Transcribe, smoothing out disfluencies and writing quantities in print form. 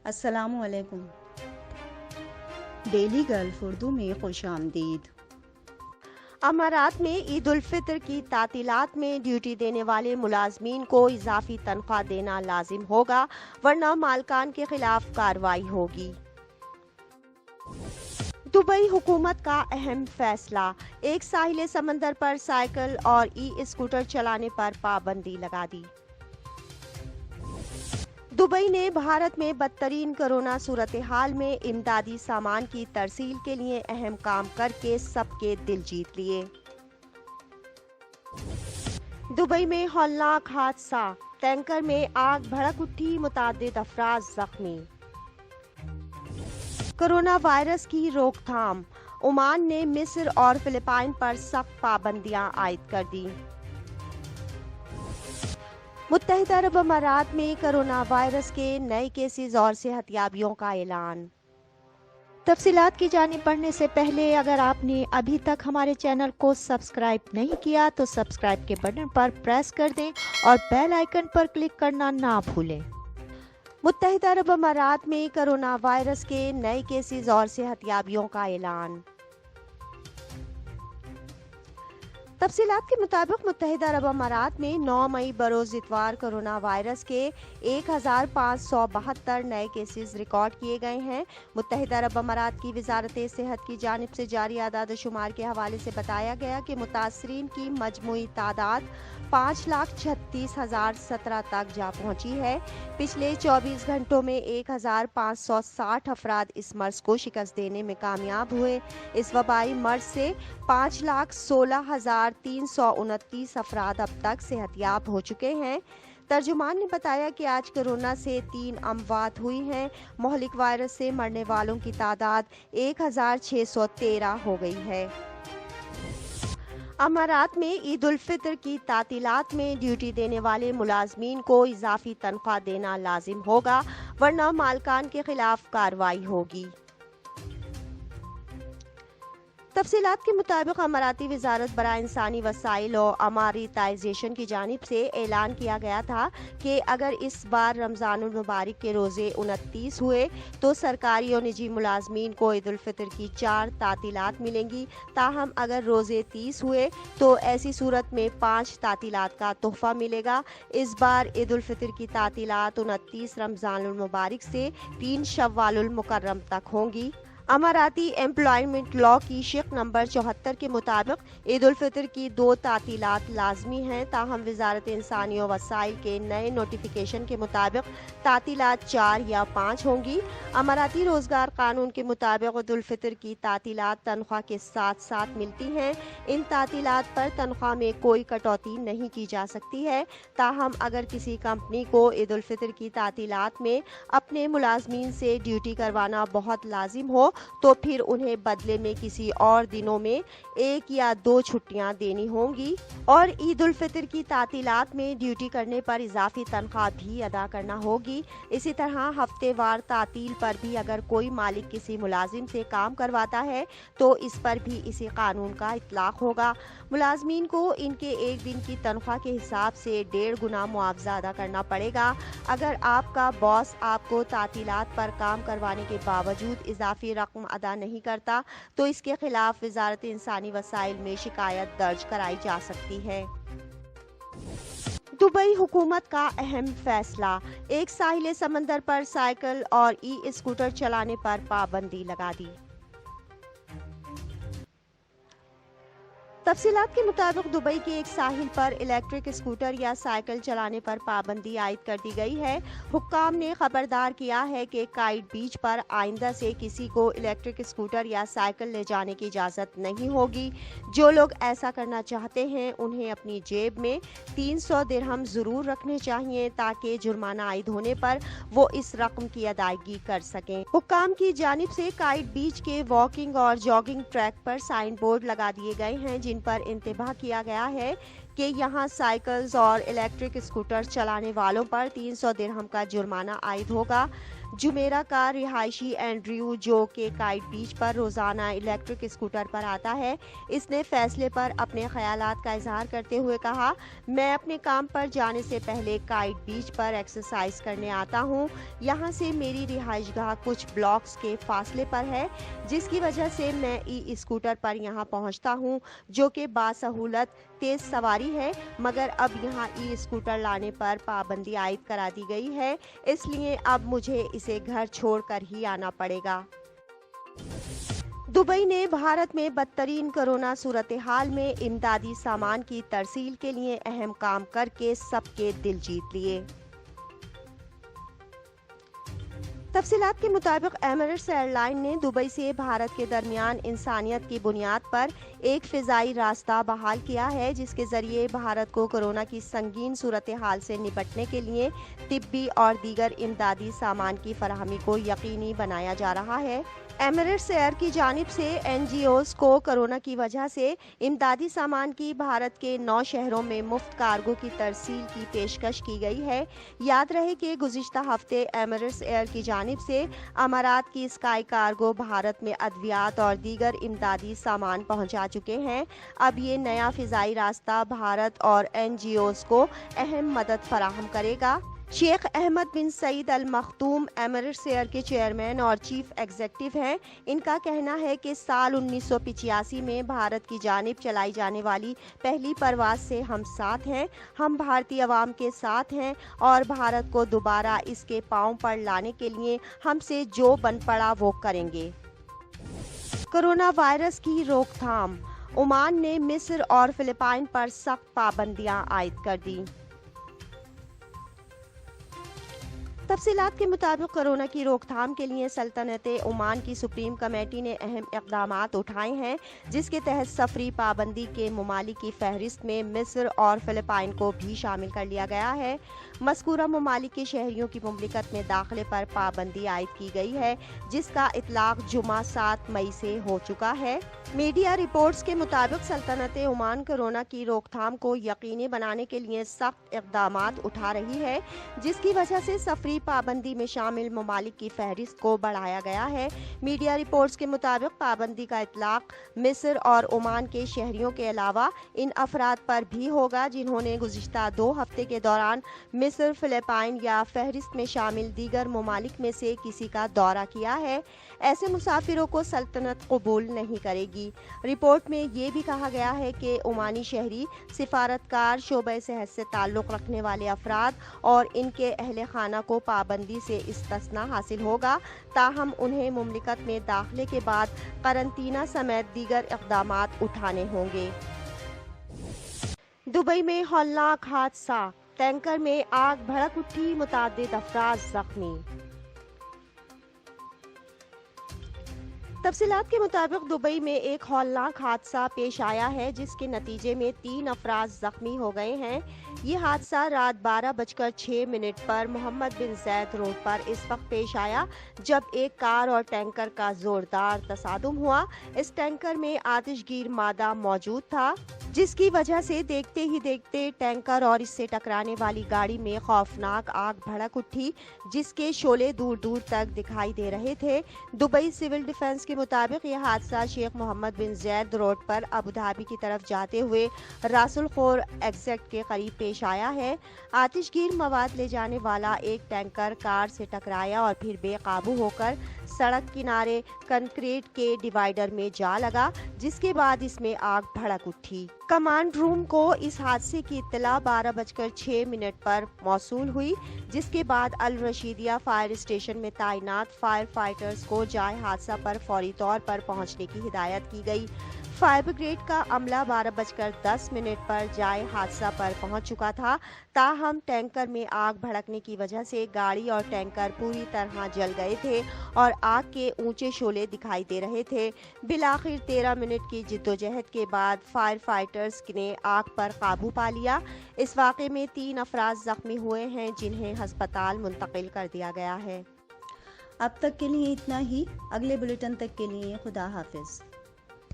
السلام علیکم۔ Daily golf Urdu میں خوش آمدید۔ امارات میں عید الفطر کی تعطیلات میں ڈیوٹی دینے والے ملازمین کو اضافی تنخواہ دینا لازم ہوگا، ورنہ مالکان کے خلاف کارروائی ہوگی۔ دبئی حکومت کا اہم فیصلہ، ایک ساحل سمندر پر سائیکل اور ای اسکوٹر چلانے پر پابندی لگا دی۔ دبئی نے بھارت میں بدترین کورونا صورتحال میں امدادی سامان کی ترسیل کے لیے اہم کام کر کے سب کے دل جیت لیے۔ دبئی میں ہولناک حادثہ، ٹینکر میں آگ بھڑک اٹھی، متعدد افراد زخمی۔ کورونا وائرس کی روک تھام، عمان نے مصر اور فلپائن پر سخت پابندیاں عائد کر دیں۔ متحدہ عرب امارات میں کورونا وائرس کے نئے کیسز اور صحت یابیوں کا اعلان۔ تفصیلات کی جانب بڑھنے سے پہلے اگر آپ نے ابھی تک ہمارے چینل کو سبسکرائب نہیں کیا تو سبسکرائب کے بٹن پر پریس کر دیں اور بیل آئیکن پر کلک کرنا نہ بھولیں۔ متحدہ عرب امارات میں کورونا وائرس کے نئے کیسز اور صحت یابیوں کا اعلان۔ تفصیلات کے مطابق متحدہ عرب امارات میں 9 مئی بروز اتوار کورونا وائرس کے 1572 نئے کیسز ریکارڈ کیے گئے ہیں۔ متحدہ عرب امارات کی وزارت صحت کی جانب سے جاری اعداد و شمار کے حوالے سے بتایا گیا کہ متاثرین کی مجموعی تعداد 5,36,017 تک جا پہنچی ہے۔ پچھلے 24 گھنٹوں میں 1,560 افراد اس مرض کو شکست دینے میں کامیاب ہوئے۔ اس وبائی مرض سے 5,16,329 افراد اب تک صحت یاب ہو چکے ہیں۔ ترجمان نے بتایا کہ آج کورونا سے 3 اموات ہوئی ہیں۔ مہلک وائرس سے مرنے والوں کی تعداد 1,613 ہو گئی ہے۔ امارات میں عید الفطر کی تعطیلات میں ڈیوٹی دینے والے ملازمین کو اضافی تنخواہ دینا لازم ہوگا، ورنہ مالکان کے خلاف کارروائی ہوگی۔ تفصیلات کے مطابق اماراتی وزارت برائے انسانی وسائل و اماریتائزیشن کی جانب سے اعلان کیا گیا تھا کہ اگر اس بار رمضان المبارک کے روزے 29 ہوئے تو سرکاری اور نجی ملازمین کو عید الفطر کی 4 تعطیلات ملیں گی، تاہم اگر روزے 30 ہوئے تو ایسی صورت میں 5 تعطیلات کا تحفہ ملے گا۔ اس بار عید الفطر کی تعطیلات 29 رمضان المبارک سے 3 شوال المکرم تک ہوں گی۔ اماراتی ایمپلائمنٹ لاء کی شق نمبر 74 کے مطابق عید الفطر کی 2 تعطیلات لازمی ہیں، تاہم وزارت انسانی و وسائل کے نئے نوٹیفیکیشن کے مطابق تعطیلات 4 یا 5 ہوں گی۔ اماراتی روزگار قانون کے مطابق عید الفطر کی تعطیلات تنخواہ کے ساتھ ساتھ ملتی ہیں۔ ان تعطیلات پر تنخواہ میں کوئی کٹوتی نہیں کی جا سکتی ہے، تاہم اگر کسی کمپنی کو عید الفطر کی تعطیلات میں اپنے ملازمین سے ڈیوٹی کروانا بہت لازم ہو تو پھر انہیں بدلے میں کسی اور دنوں میں 1 یا 2 چھٹیاں دینی ہوں گی، اور عید الفطر کی تعطیلات میں ڈیوٹی کرنے پر اضافی تنخواہ بھی ادا کرنا ہوگی۔ اسی طرح ہفتے وار تعطیل پر بھی اگر کوئی مالک کسی ملازم سے کام کرواتا ہے تو اس پر بھی اسی قانون کا اطلاق ہوگا۔ ملازمین کو ان کے ایک دن کی تنخواہ کے حساب سے 1.5 گنا معاوضہ ادا کرنا پڑے گا۔ اگر آپ کا باس آپ کو تعطیلات پر کام کروانے کے باوجود اضافی رقم ادا نہیں کرتا تو اس کے خلاف وزارت انسانی وسائل میں شکایت درج کرائی جا سکتی ہے۔ دبئی حکومت کا اہم فیصلہ، ایک ساحل سمندر پر سائیکل اور ای اسکوٹر چلانے پر پابندی لگا دی۔ تفصیلات کے مطابق دبئی کے ایک ساحل پر الیکٹرک اسکوٹر یا سائیکل چلانے پر پابندی عائد کر دی گئی ہے۔ حکام نے خبردار کیا ہے کہ کائٹ بیچ پر آئندہ سے کسی کو الیکٹرک اسکوٹر یا سائیکل لے جانے کی اجازت نہیں ہوگی۔ جو لوگ ایسا کرنا چاہتے ہیں انہیں اپنی جیب میں 300 درہم ضرور رکھنے چاہیے تاکہ جرمانہ عائد ہونے پر وہ اس رقم کی ادائیگی کر سکیں۔ حکام کی جانب سے کائٹ بیچ کے واکنگ اور جاگنگ ٹریک پر سائن بورڈ لگا دیے گئے ہیں جن پر انتباہ کیا گیا ہے کہ یہاں سائیکلز اور الیکٹرک اسکوٹر چلانے والوں پر 300 درہم کا جرمانہ عائد ہوگا۔ जुमेरा का रिहायशी एंड्रयू, जो के काइट बीच पर रोजाना इलेक्ट्रिक स्कूटर पर आता है, इसने फैसले पर अपने ख्यालात का इजहार करते हुए कहा, मैं अपने काम पर जाने से पहले काइट बीच पर एक्सरसाइज करने आता हूँ। यहाँ से मेरी रिहाइशगाह कुछ ब्लॉक्स के फासले पर है, जिसकी वजह से मैं ई स्कूटर पर यहाँ पहुँचता हूँ, जो कि बासहूलत तेज सवारी है, मगर अब यहाँ ई स्कूटर लाने पर पाबंदी आयद करा दी गई है, इसलिए अब मुझे इसे घर छोड़कर ही आना पड़ेगा। दुबई ने भारत में बदतरीन कोरोना सूरत हाल में इमदादी सामान की तरसील के लिए अहम काम करके सबके दिल जीत लिए। तफसीलात के मुताबिक एमिरेट्स एयरलाइन ने दुबई से भारत के दरमियान इंसानियत की बुनियाद पर एक फ़िज़ाई रास्ता बहाल किया है, जिसके ज़रिए भारत को कोरोना की संगीन सूरत हाल से निपटने के लिए तिब्बी और दीगर इमदादी सामान की फराहमी को यकीनी बनाया जा रहा है। एमिरेट्स एयर की जानिब से NGOs को कोरोना की वजह से इमदादी सामान की भारत के 9 शहरों में मुफ्त कार्गो की तरसील की पेशकश की गई है। याद रहे कि गुज़िश्ता हफ्ते एमिरेट्स एयर की जानिब से अमारात की स्काई कार्गो भारत में अद्वियात और दीगर इमदादी सामान पहुंचा चुके हैं। अब ये नया फ़िज़ाई रास्ता भारत और NGOs को अहम मदद फराहम करेगा। शेख अहमद बिन सईद अल मखदूम एमिरेट्स एयर के चेयरमैन और चीफ एग्जीक्यूटिव हैं। इनका कहना है कि साल 1985 में भारत की जानिब चलाई जाने वाली पहली परवाज से हम साथ हैं, हम भारतीय अवाम के साथ हैं और भारत को दोबारा इसके पांव पर लाने के लिए हमसे जो बन पड़ा वो करेंगे। कोरोना वायरस की रोकथाम। ओमान ने मिस्र और फिलिपाइन पर सख्त पाबंदियां आयद कर दी। तफसीलात के मुताबिक कोरोना की रोकथाम के लिए सल्तनत ओमान की सुप्रीम कमेटी ने अहम इक़दाम उठाए हैं, जिसके तहत सफरी पाबंदी के ममालिक की फहरिस्त में मिस्र और फिलिपाइन को भी शामिल कर लिया गया है। मज़कूरा ममालिक के शहरियों की मुमलिकत में दाखिले पर पाबंदी आयद की गई है, जिसका इतलाक जुमा 7 मई से हो चुका है। मीडिया रिपोर्ट्स के मुताबिक सल्तनत ओमान कोरोना की रोकथाम को यकीनी बनाने के लिए सख्त इक़दाम उठा रही है, जिसकी वजह से सफरी पाबंदी में शामिल ममालिक की फहरिस्त को बढ़ाया गया है। मीडिया रिपोर्ट्स के मुताबिक पाबंदी का इतलाक मिस्र और ओमान के शहरियों के अलावा इन अफराद पर भी होगा, जिन्होंने गुज़िश्ता 2 हफ्ते के दौरान मिस्र, फिलिपाइन या फहरिस्त में शामिल दीगर ममालिक में से किसी का दौरा किया है। ऐसे मुसाफिरों को सल्तनत कबूल नहीं करेगी। रिपोर्ट में ये भी कहा गया है कि ओमानी शहरी, सिफारतकार, शोबे सेहत से ताल्लुक़ रखने वाले अफराद और इनके अहले खाना को पाबंदी से इस्तिस्ना हासिल होगा, ताहम उन्हें मुमलिकत में दाखिले के बाद करंतना समेत दीगर इक़दामात उठाने होंगे। दुबई में हौलनाक हादसा, टैंकर में आग भड़क उठी, मुताद्दिद अफराद जख्मी। तफसीलात के मुताबिक दुबई में एक हौलनाक हादसा पेश आया है, जिसके नतीजे में 3 अफराद जख्मी हो गए हैं। ये हादसा रात 12:06 पर मोहम्मद बिन जैद रोड पर इस वक्त पेश आया, जब एक कार और टैंकर का जोरदार तसादुम हुआ। इस टैंकर में आतिशगीर मादा मौजूद था, जिसकी वजह से देखते ही देखते टैंकर और इससे टकराने वाली गाड़ी में खौफनाक आग भड़क उठी, जिसके शोले दूर दूर तक दिखाई दे रहे थे। दुबई सिविल डिफेंस के मुताबिक यह हादसा शेख मोहम्मद बिन जैद रोड पर अबू धाबी की तरफ जाते हुए रासुल खोर एग्जिट के करीब पेश आया है। आतिशगीर मवाद ले जाने वाला एक टैंकर कार से टकराया और फिर बेकाबू होकर सड़क किनारे कंक्रीट के डिवाइडर में जा लगा, जिसके बाद इसमें आग भड़क उठी। कमांड रूम को इस हादसे की इत्तला 12:06 पर मौसूल हुई, जिसके बाद अल रशीदिया फायर स्टेशन में तैनात फायर फाइटर्स को जाए हादसा पर फौरी तौर पर पहुंचने की हिदायत की गई। फायर ब्रिगेड का अमला 12:10 पर जाए हादसा पर पहुंच चुका था, ताहम टैंकर में आग भड़कने की वजह से गाड़ी और टैंकर पूरी तरह जल गए थे और आग के ऊंचे शोले दिखाई दे रहे थे। बिलाखिर 13 मिनट की जिद्दोजहद के बाद फायर फाइटर्स ने आग पर काबू पा लिया। इस वाक़े में 3 अफराद जख्मी हुए हैं, जिन्हें हस्पताल मुंतकिल कर दिया गया है। अब तक के लिए इतना ही। अगले बुलेटिन तक के लिए खुदा हाफिज।